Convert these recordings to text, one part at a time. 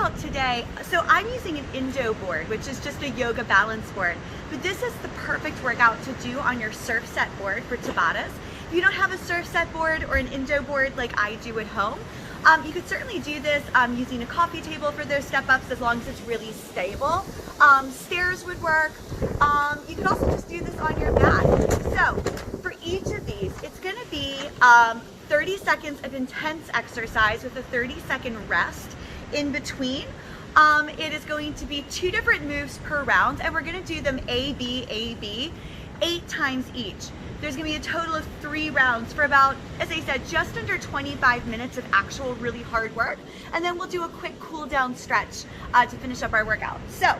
workout today, so I'm using an Indo board, which is just a yoga balance board, but this is the perfect workout to do on your Surfset board for Tabatas. If you don't have a Surfset board or an Indo board like I do at home, you could certainly do this using a coffee table for those step-ups as long as it's really stable. Stairs would work. You could also just do this on your mat. So for each of these, it's going to be 30 seconds of intense exercise with a 30-second rest in between. It is going to be 2 different moves per round, and we're going to do them A, B, 8 times each. There's going to be a total of 3 rounds for about, as I said, just under 25 minutes of actual really hard work, and then we'll do a quick cool down stretch to finish up our workout. So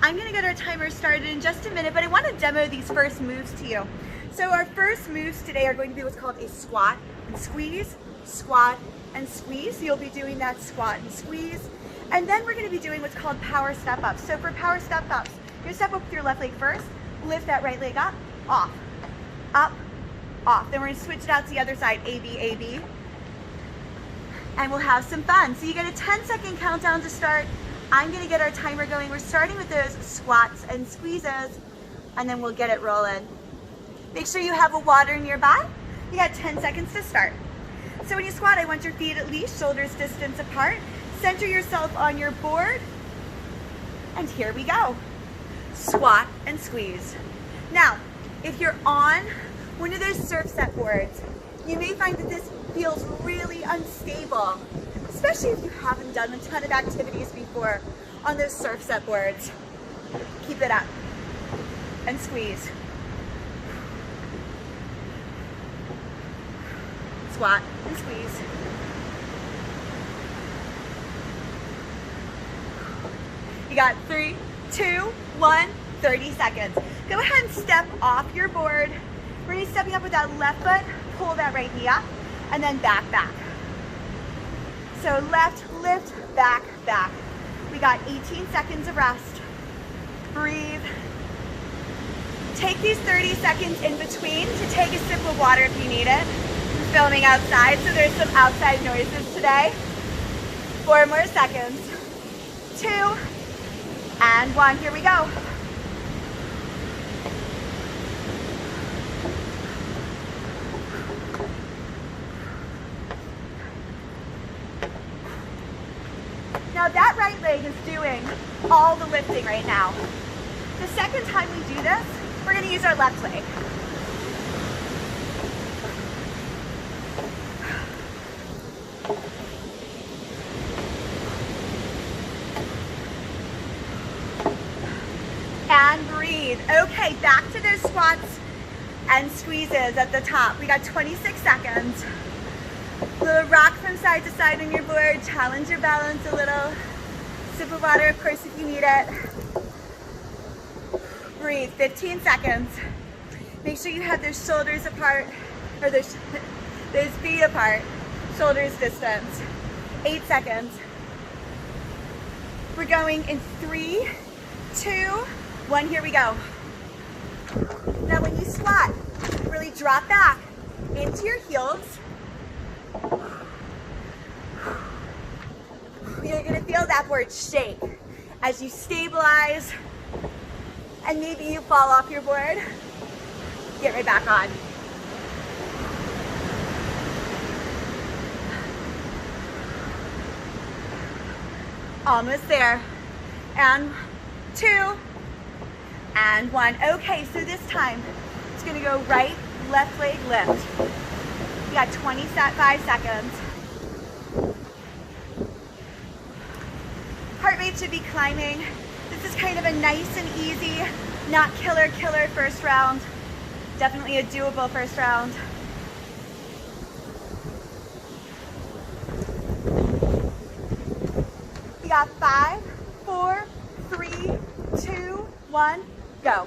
I'm going to get our timer started in just a minute, but I want to demo these first moves to you. So our first moves today are going to be what's called a squat and squeeze, squat and squeeze. So you'll be doing that squat and squeeze. And then we're going to be doing what's called power step ups. So for power step ups, you're going to step up with your left leg first, lift that right leg up, off, off. Then we're going to switch it out to the other side, A, B. And we'll have some fun. So you get a 10-second countdown to start. I'm going to get our timer going. We're starting with those squats and squeezes, and then we'll get it rolling. Make sure you have a water nearby. You got 10 seconds to start. So when you squat, I want your feet at least shoulders distance apart. Center yourself on your board. And here we go. Squat and squeeze. Now, if you're on one of those Surfset boards, you may find that this feels really unstable, especially if you haven't done a ton of activities before on those Surfset boards. Keep it up and squeeze. Squat and squeeze. You got 3, 2, 1, 30 seconds. Go ahead and step off your board. We're going to be stepping up with that left foot, pull that right knee up, and then back. So left, lift, back. We got 18 seconds of rest. Breathe. Take these 30 seconds in between to take a sip of water if you need it. I'm filming outside, so there's some outside noises today. 4 more seconds. 2 and 1. Here we go. Now that right leg is doing all the lifting right now. The second time we do this, we're going to use our left leg. And breathe. Okay, back to those squats and squeezes at the top. We got 26 seconds. Little rock from side to side on your board. Challenge your balance a little. Sip of water, of course, if you need it. Breathe. 15 seconds. Make sure you have those shoulders apart, or those feet apart. Shoulders distance. 8 seconds. We're going in 3, 2, 1. Here we go. Now when you squat, really drop back into your heels. You're going to feel that board shake as you stabilize, and maybe you fall off your board. Get right back on. Almost there. And 2 and 1. Okay, so this time it's going to go right, left leg lift. You got 25 seconds. Heart rate should be climbing. This is kind of a nice and easy, not killer first round. Definitely a doable first round. You got 5, 4, 3, 2, 1, go.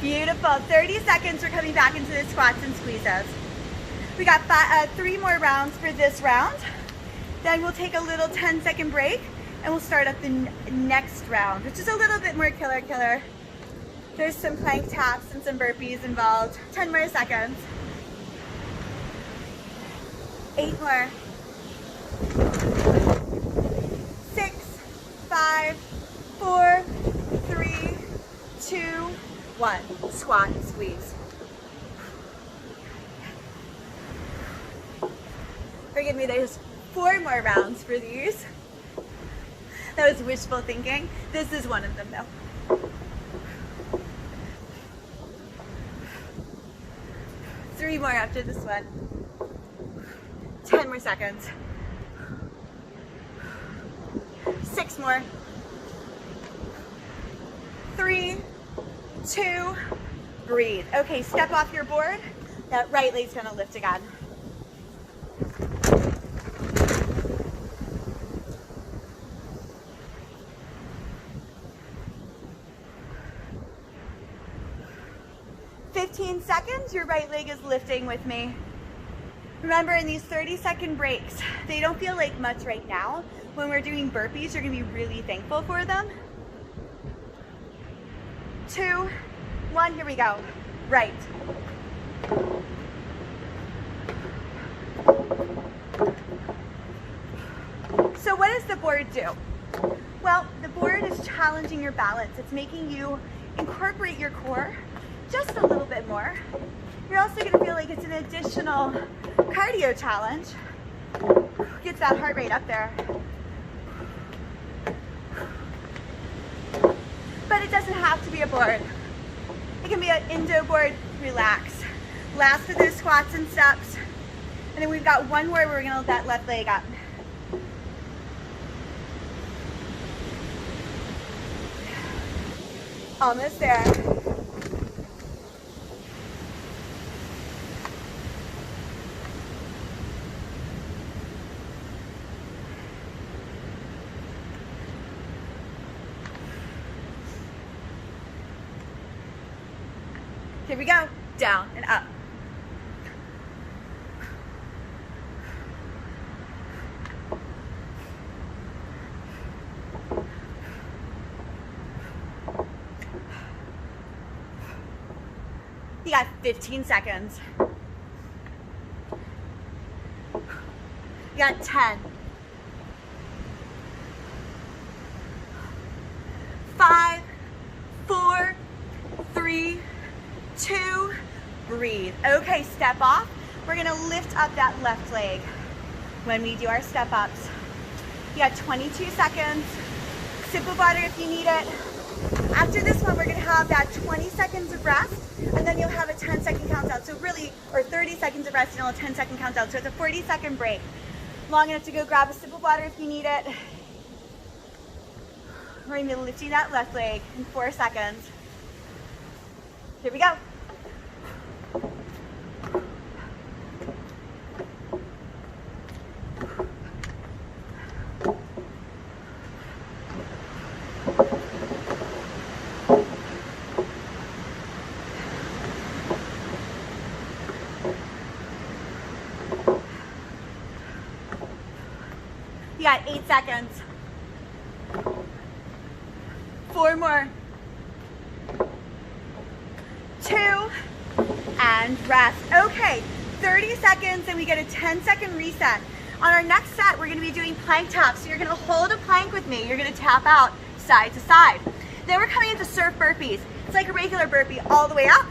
Beautiful. 30 seconds. We're coming back into the squats and squeezes. We got 3 more rounds for this round. Then we'll take a little 10-second break and we'll start up the next round, which is a little bit more killer. There's some plank taps and some burpees involved. 10 more seconds. 8 more. 6, 5, 4, 3, 2, 1. Squat and squeeze. Forgive me, there's 4 more rounds for these. That was wishful thinking. This is one of them though. 3 more after this one. 10 more seconds. 6 more. 3, 2, breathe. Okay, step off your board. That right leg's gonna lift again. Seconds, your right leg is lifting with me. Remember, in these 30-second breaks, they don't feel like much right now. When we're doing burpees, you're gonna be really thankful for them. 2, 1, here we go. Right. So what does the board do? Well, the board is challenging your balance. It's making you incorporate your core just a little bit more. You're also going to feel like it's an additional cardio challenge. Gets that heart rate up there. But it doesn't have to be a board. It can be an Indo board. Relax. Last of those squats and steps. And then we've got one more where we're going to lift that left leg up. Almost there. Here we go. Down and up. You got 15 seconds. You got 10. 5, 4, 3, 2, breathe. Okay, step off. We're gonna lift up that left leg when we do our step ups. You got 22 seconds. Sip of water if you need it. After this one, we're gonna have that 20 seconds of rest, and then you'll have a 10-second countdown. So really, or 30 seconds of rest, and you'll have a 10-second countdown. So it's a 40-second break. Long enough to go grab a sip of water if you need it. We're gonna be lifting that left leg in 4 seconds. Here we go. You got 8 seconds. 4 more. 2, and rest. Okay, 30 seconds and we get a 10-second reset. On our next set, we're gonna be doing plank taps. So you're gonna hold a plank with me. You're gonna tap out side to side. Then we're coming into surf burpees. It's like a regular burpee, all the way up,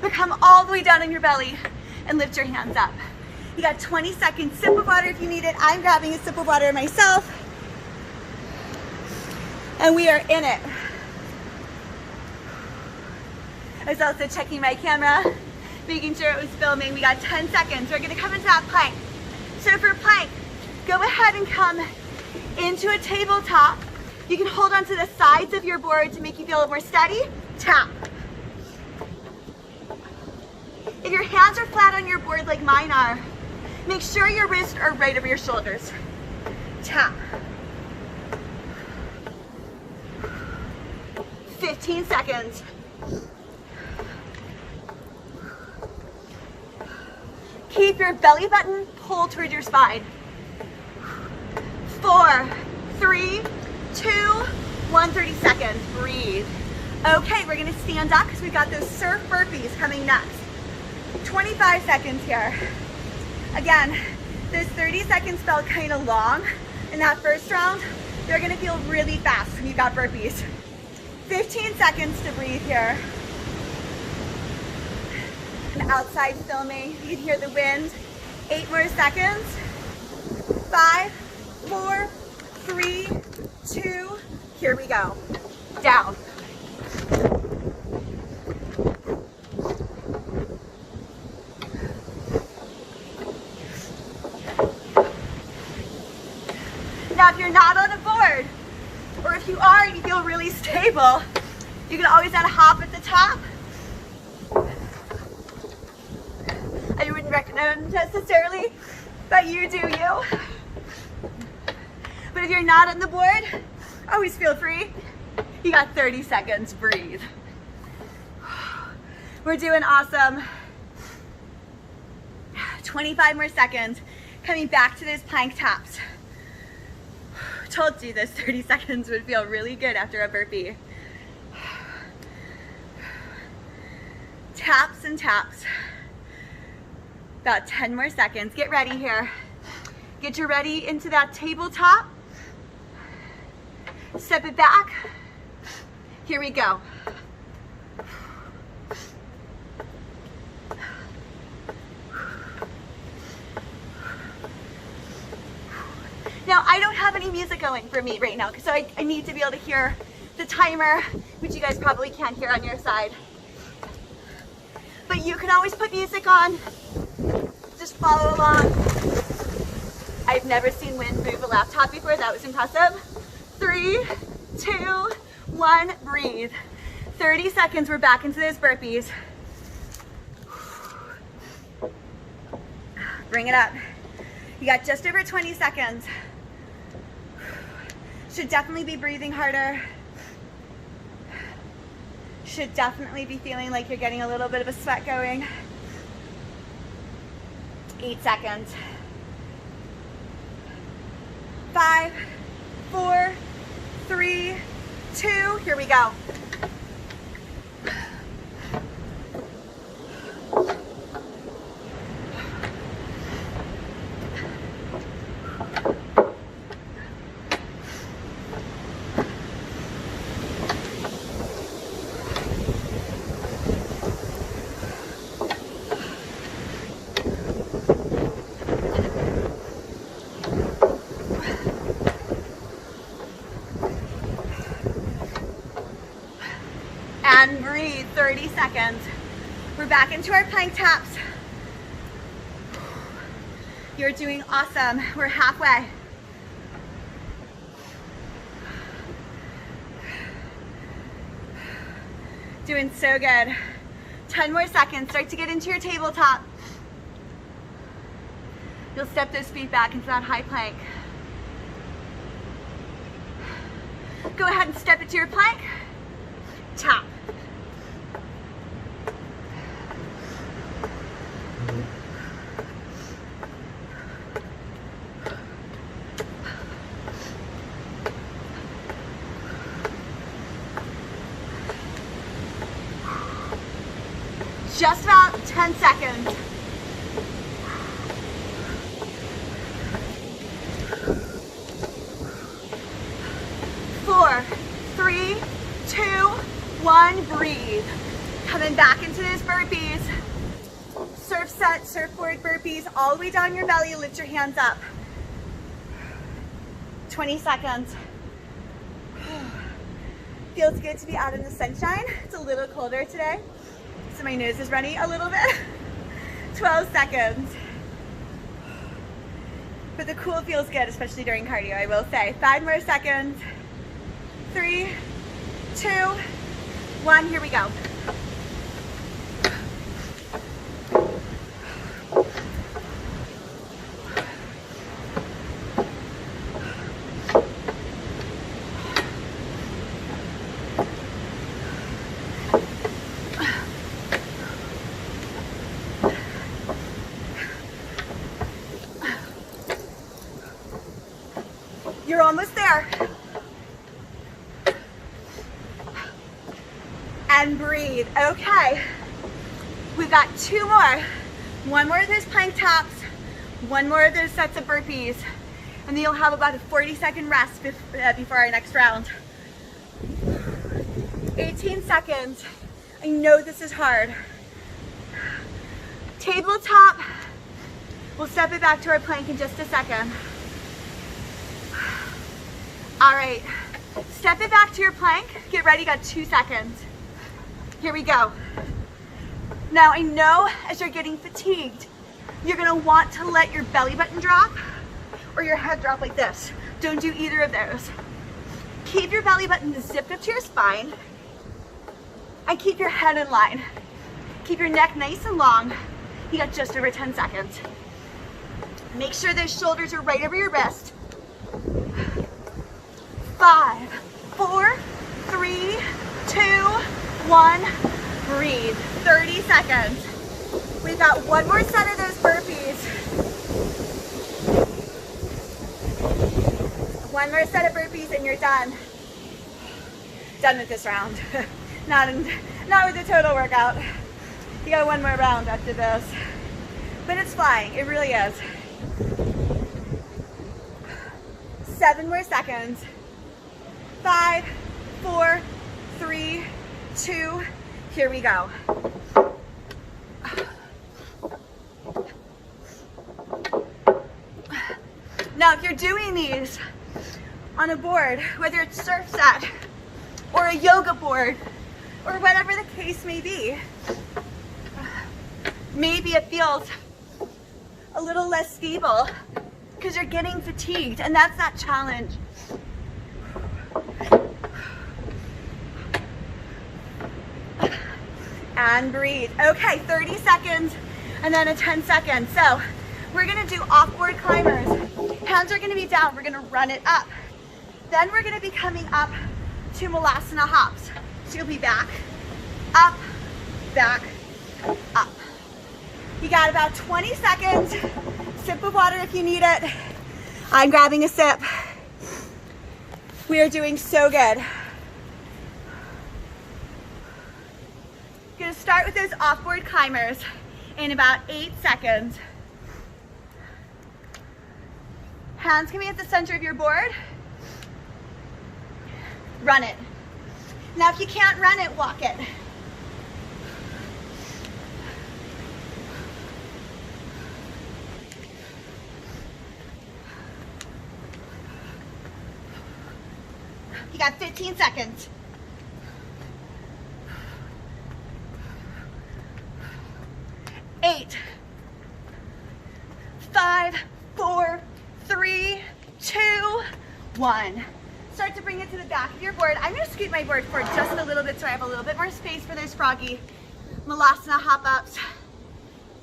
but come all the way down on your belly and lift your hands up. You got 20 seconds. Sip of water if you need it. I'm grabbing a sip of water myself. And we are in it. I was also checking my camera, making sure it was filming. We got 10 seconds. We're gonna come into that plank. So for plank, go ahead and come into a tabletop. You can hold onto the sides of your board to make you feel a little more steady. Tap. If your hands are flat on your board like mine are, make sure your wrists are right over your shoulders. Tap. 15 seconds. Keep your belly button pulled toward your spine. 4, 3, 2, 1, 30 seconds. Breathe. Okay, we're gonna stand up because we got those surf burpees coming next. 25 seconds here. Again, those 30 seconds felt kind of long in that first round. They're gonna feel really fast when you got burpees. 15 seconds to breathe here. And outside filming, you can hear the wind. 8 more seconds. 5, 4, 3, 2, here we go. Down. Now, if you're not on a board, or if you are and you feel really stable, you can always add a hop at the top. I wouldn't recommend necessarily, but you do you. But if you're not on the board, always feel free. You got 30 seconds, breathe. We're doing awesome. 25 more seconds. Coming back to those plank taps. Told you this 30 seconds would feel really good after a burpee. Taps and taps. About 10 more seconds. Get ready here. Get your ready into that tabletop. Step it back. Here we go. Now, I don't have any music going for me right now because I need to be able to hear the timer, which you guys probably can't hear on your side. But you can always put music on. Just follow along. I've never seen wind move a laptop before. That was impressive. 3, 2, 1, breathe. 30 seconds, we're back into those burpees. Bring it up. You got just over 20 seconds. Should definitely be breathing harder. Should definitely be feeling like you're getting a little bit of a sweat going. 8 seconds. 5, 4, 3, 2, here we go. And breathe, 30 seconds. We're back into our plank taps. You're doing awesome. We're halfway. Doing so good. 10 more seconds. Start to get into your tabletop. You'll step those feet back into that high plank. Go ahead and step into your plank. Tap. Just about 10 seconds. Four, 3, 2, 1, breathe. Coming back into those burpees. Surfset, surfboard burpees, all the way down your belly, lift your hands up. 20 seconds. Feels good to be out in the sunshine. It's a little colder today, so my nose is running a little bit. 12 seconds. But the cool feels good, especially during cardio, I will say. 5 more seconds. 3, 2, 1, here we go. more. And breathe. Okay. We've got 2 more. 1 more of those plank taps, 1 more of those sets of burpees, and then you'll have about a 40-second rest before our next round. 18 seconds. I know this is hard. Tabletop. We'll step it back to our plank in just a second. All right, step it back to your plank. Get ready, got 2 seconds. Here we go. Now I know as you're getting fatigued, you're gonna want to let your belly button drop or your head drop like this. Don't do either of those. Keep your belly button zipped up to your spine and keep your head in line. Keep your neck nice and long. You got just over 10 seconds. Make sure those shoulders are right over your wrist. 5, 4, 3, 2, 1. Breathe. 30 seconds. We've got 1 more set of those burpees. 1 more set of burpees and you're done. Done with this round. Not with the total workout. You got 1 more round after this. But it's flying. It really is. 7 more seconds. 5, 4, 3, 2. Here we go. Now, if you're doing these on a board, whether it's Surfset or a yoga board or whatever the case may be, maybe it feels a little less stable because you're getting fatigued, and that's that challenge. And breathe. Okay, 30 seconds and then a 10 seconds. So we're gonna do off-board climbers. Hands are gonna be down, we're gonna run it up. Then we're gonna be coming up to Malasana hops. So you'll be back, up, up. You got about 20 seconds. Sip of water if you need it. I'm grabbing a sip. We are doing so good. Gonna start with those off-board climbers in about 8 seconds. Hands can be at the center of your board. Run it. Now if you can't run it, walk it. You got 15 seconds. 8, 5, 4, 3, 2, 1. Start to bring it to the back of your board. I'm going to scoot my board forward just a little bit so I have a little bit more space for those froggy Malasana hop-ups.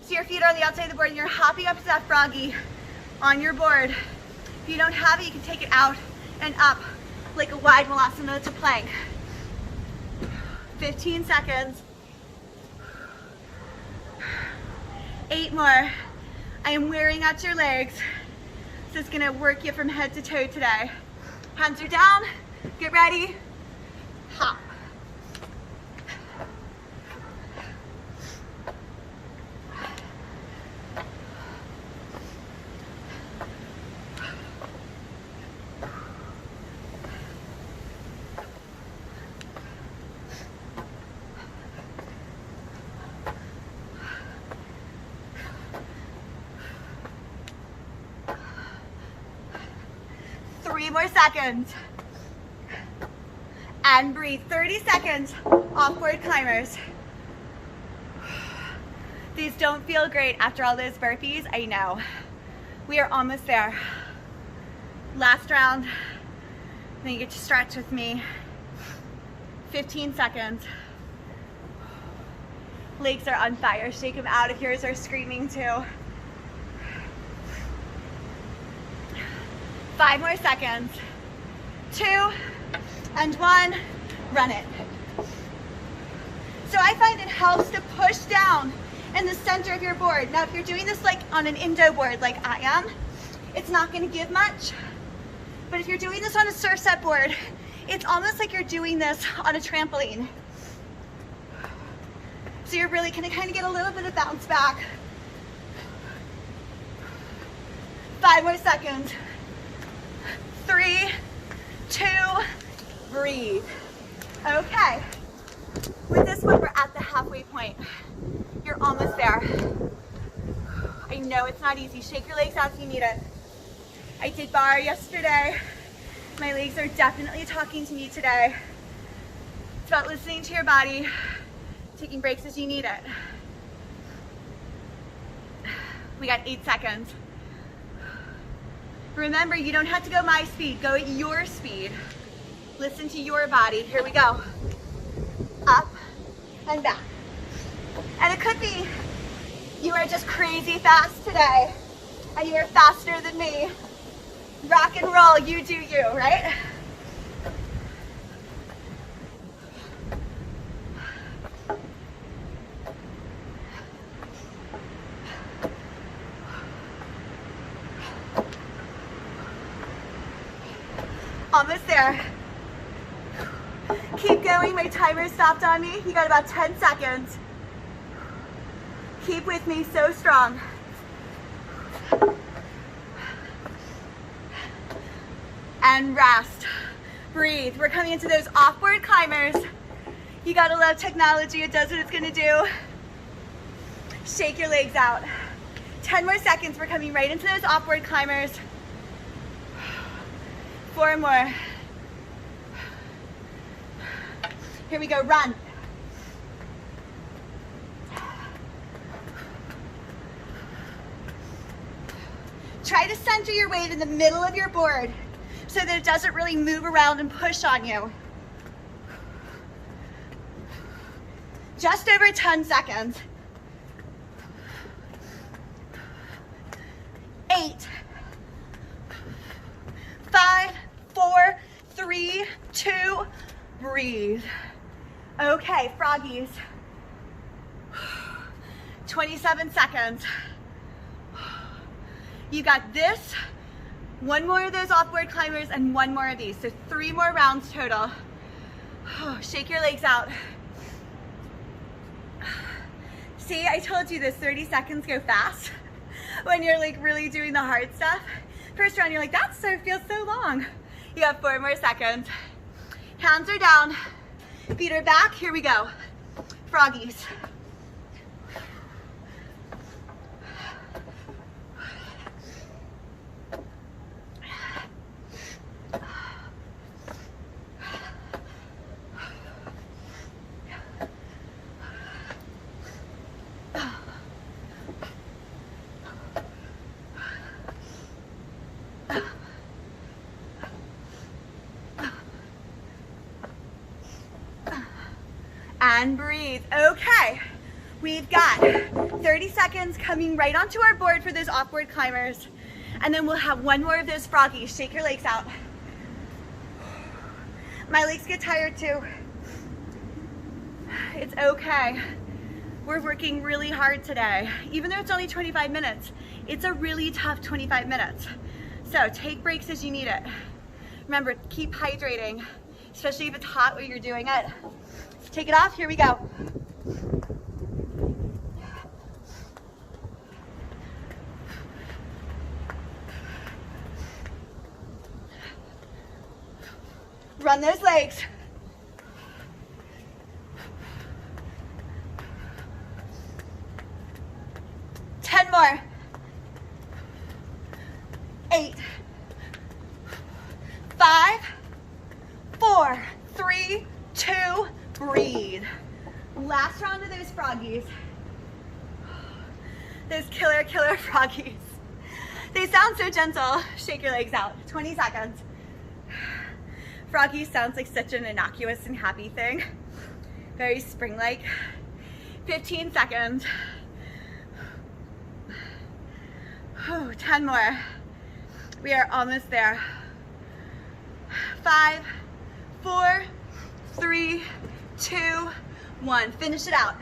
So your feet are on the outside of the board and you're hopping up to that froggy on your board. If you don't have it, you can take it out and up like a wide Malasana to plank. 15 seconds. 8 more. I am wearing out your legs. This is gonna work you from head to toe today. Hands are down, get ready, hop. More seconds. And breathe. 30 seconds. Off-board climbers. These don't feel great after all those burpees, I know. We are almost there. Last round. Then you get to stretch with me. 15 seconds. Legs are on fire. Shake them out if yours are screaming too. 5 more seconds. 2 and 1. Run it. So I find it helps to push down in the center of your board. Now if you're doing this like on an Indo board like I am, it's not going to give much. But if you're doing this on a Surfset board, it's almost like you're doing this on a trampoline. So you're really gonna kind of get a little bit of bounce back. 5 more seconds. 3, 2, breathe. Okay. With this one, we're at the halfway point. You're almost there. I know it's not easy. Shake your legs out if you need it. I did bar yesterday. My legs are definitely talking to me today. It's about listening to your body, taking breaks as you need it. We got 8 seconds. Remember, you don't have to go my speed. Go at your speed. Listen to your body. Here we go. Up and back. And it could be you are just crazy fast today and you are faster than me. Rock and roll, you do you, right? Almost there. Keep going, my timer stopped on me. You got about 10 seconds. Keep with me, so strong. And rest, breathe. We're coming into those off-board climbers. You gotta love technology, it does what it's gonna do. Shake your legs out. 10 more seconds, we're coming right into those off-board climbers. 4 more. Here we go, run. Try to center your weight in the middle of your board so that it doesn't really move around and push on you. Just over 10 seconds. 8, 5, 4, 3, 2, breathe. Okay, froggies. 27 seconds. You got this, 1 more of those off-board climbers and 1 more of these. So 3 more rounds total. Shake your legs out. See, I told you this 30 seconds go fast when you're like really doing the hard stuff. First round, you're like, that feels so long. You got 4 more seconds. Hands are down, feet are back. Here we go. Froggies. And breathe. Okay, we've got 30 seconds coming right onto our board for those off-board climbers. And then we'll have 1 more of those froggies. Shake your legs out. My legs get tired too. It's okay. We're working really hard today. Even though it's only 25 minutes, it's a really tough 25 minutes. So take breaks as you need it. Remember, keep hydrating, especially if it's hot while you're doing it. Take it off, here we go. Run those legs. More. 8, 5, 4, 3, 2, breathe. Last round of those froggies. Those killer froggies. They sound so gentle. Shake your legs out. 20 seconds. Froggies sounds like such an innocuous and happy thing. Very spring-like. 15 seconds. 10 more. We are almost there. 5, 4, 3, 2, 1. Finish it out.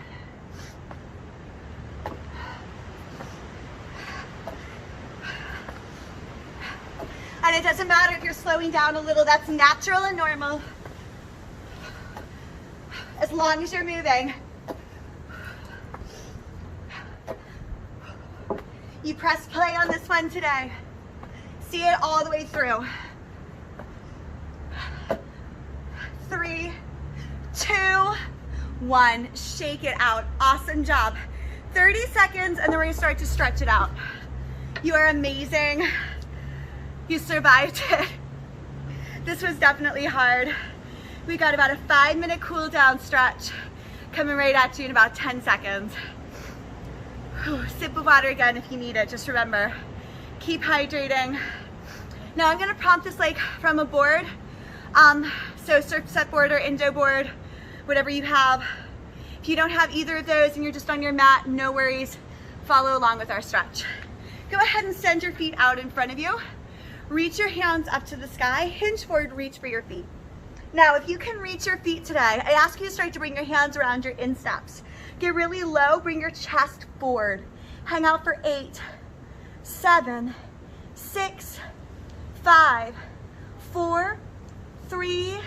And it doesn't matter if you're slowing down a little, that's natural and normal. As long as you're moving. You press play on this one today. See it all the way through. 3, 2, 1. Shake it out. Awesome job. 30 seconds, and then we're gonna start to stretch it out. You are amazing. You survived it. This was definitely hard. We got about a 5-minute cool down stretch coming right at you in about 10 seconds. Whew, sip of water again if you need it. Just remember, keep hydrating. Now I'm gonna prompt this like from a board. So Surfset Board or Indo board, whatever you have. If you don't have either of those and you're just on your mat, no worries. Follow along with our stretch. Go ahead and send your feet out in front of you. Reach your hands up to the sky. Hinge forward, reach for your feet. Now, if you can reach your feet today, I ask you to start to bring your hands around your insteps. Get really low, bring your chest forward. Hang out for 8, 7, 6, 5, 4, 3,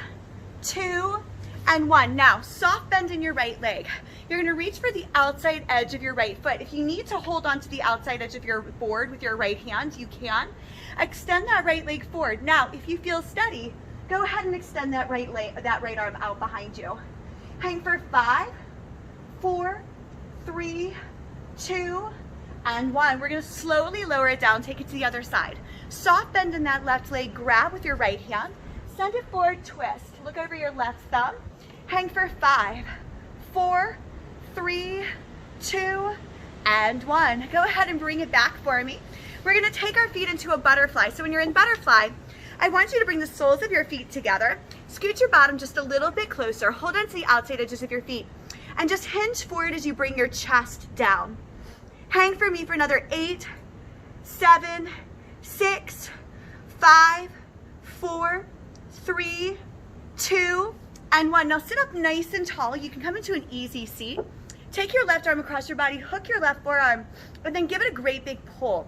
2, and 1. Now, soft bend in your right leg. You're gonna reach for the outside edge of your right foot. If you need to hold on to the outside edge of your board with your right hand, you can. Extend that right leg forward. Now, if you feel steady, go ahead and extend that right arm out behind you. Hang for 5, 4, 3, 2, and 1. We're gonna slowly lower it down, take it to the other side. Soft bend in that left leg, grab with your right hand, send it forward, twist. Look over your left thumb. Hang for 5, 4, 3, 2, and 1. Go ahead and bring it back for me. We're gonna take our feet into a butterfly. So when you're in butterfly, I want you to bring the soles of your feet together, scoot your bottom just a little bit closer, hold on to the outside edges of your feet, and just hinge forward as you bring your chest down. Hang for me for another 8, 7, 6, 5, 4, 3, 2, and 1. Now sit up nice and tall. You can come into an easy seat. Take your left arm across your body, hook your left forearm, and then give it a great big pull.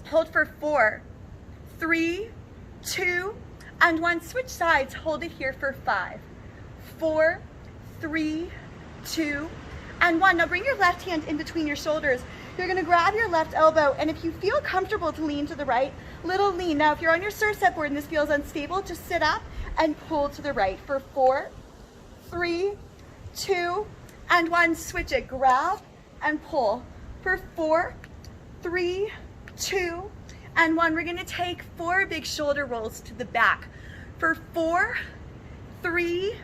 Hold for 4, 3, 2, and 1. Switch sides. Hold it here for 5, 4, 3, 2, and 1. Now bring your left hand in between your shoulders. You're gonna grab your left elbow, and if you feel comfortable to lean to the right, little lean. Now if you're on your Surfset board and this feels unstable, just sit up and pull to the right for 4, 3, 2, and 1. Switch it. Grab and pull for 4, 3, 2, and 1. We're gonna take 4 big shoulder rolls to the back for 4, 3,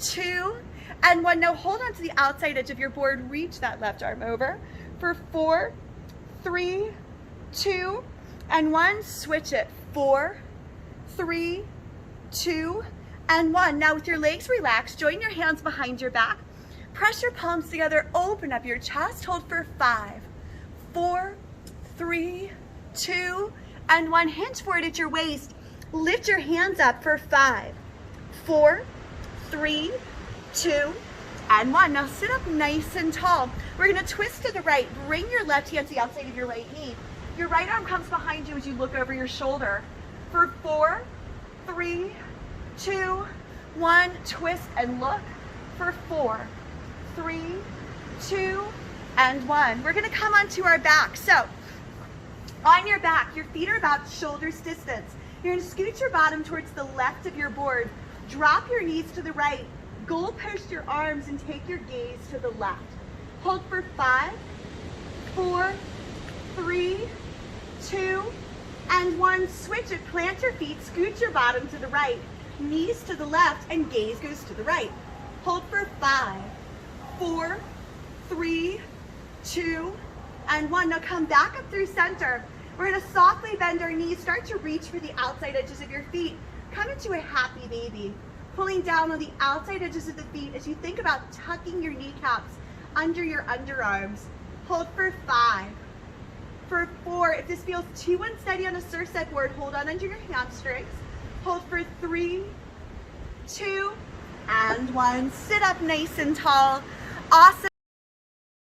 2, and 1. Now hold on to the outside edge of your board. Reach that left arm over for 4, 3, 2, and 1. Switch it. 4, 3, 2, and 1. Now with your legs relaxed, join your hands behind your back. Press your palms together, open up your chest, hold for 5, 4, 3, 2, and 1. Hinge forward at your waist. Lift your hands up for 5, 4, 3, 2, and 1. Now sit up nice and tall. We're gonna twist to the right. Bring your left hand to the outside of your right knee. Your right arm comes behind you as you look over your shoulder. For 4, 3, 2, 1. Twist and look for 4, 3, 2, and 1. We're gonna come onto our back. So on your back, your feet are about shoulders distance. You're gonna scoot your bottom towards the left of your board. Drop your knees to the right. Goal post your arms and take your gaze to the left. Hold for 5, 4, 3, 2, and 1. Switch it. Plant your feet, scoot your bottom to the right, knees to the left, and gaze goes to the right. Hold for 5, 4, 3, 2, and 1. Now come back up through center. We're gonna softly bend our knees, start to reach for the outside edges of your feet. Come into a happy baby. Pulling down on the outside edges of the feet as you think about tucking your kneecaps under your underarms. Hold for 5, for 4. If this feels too unsteady on a Surfset board, hold on under your hamstrings. Hold for 3, 2, and 1. Sit up nice and tall. Awesome.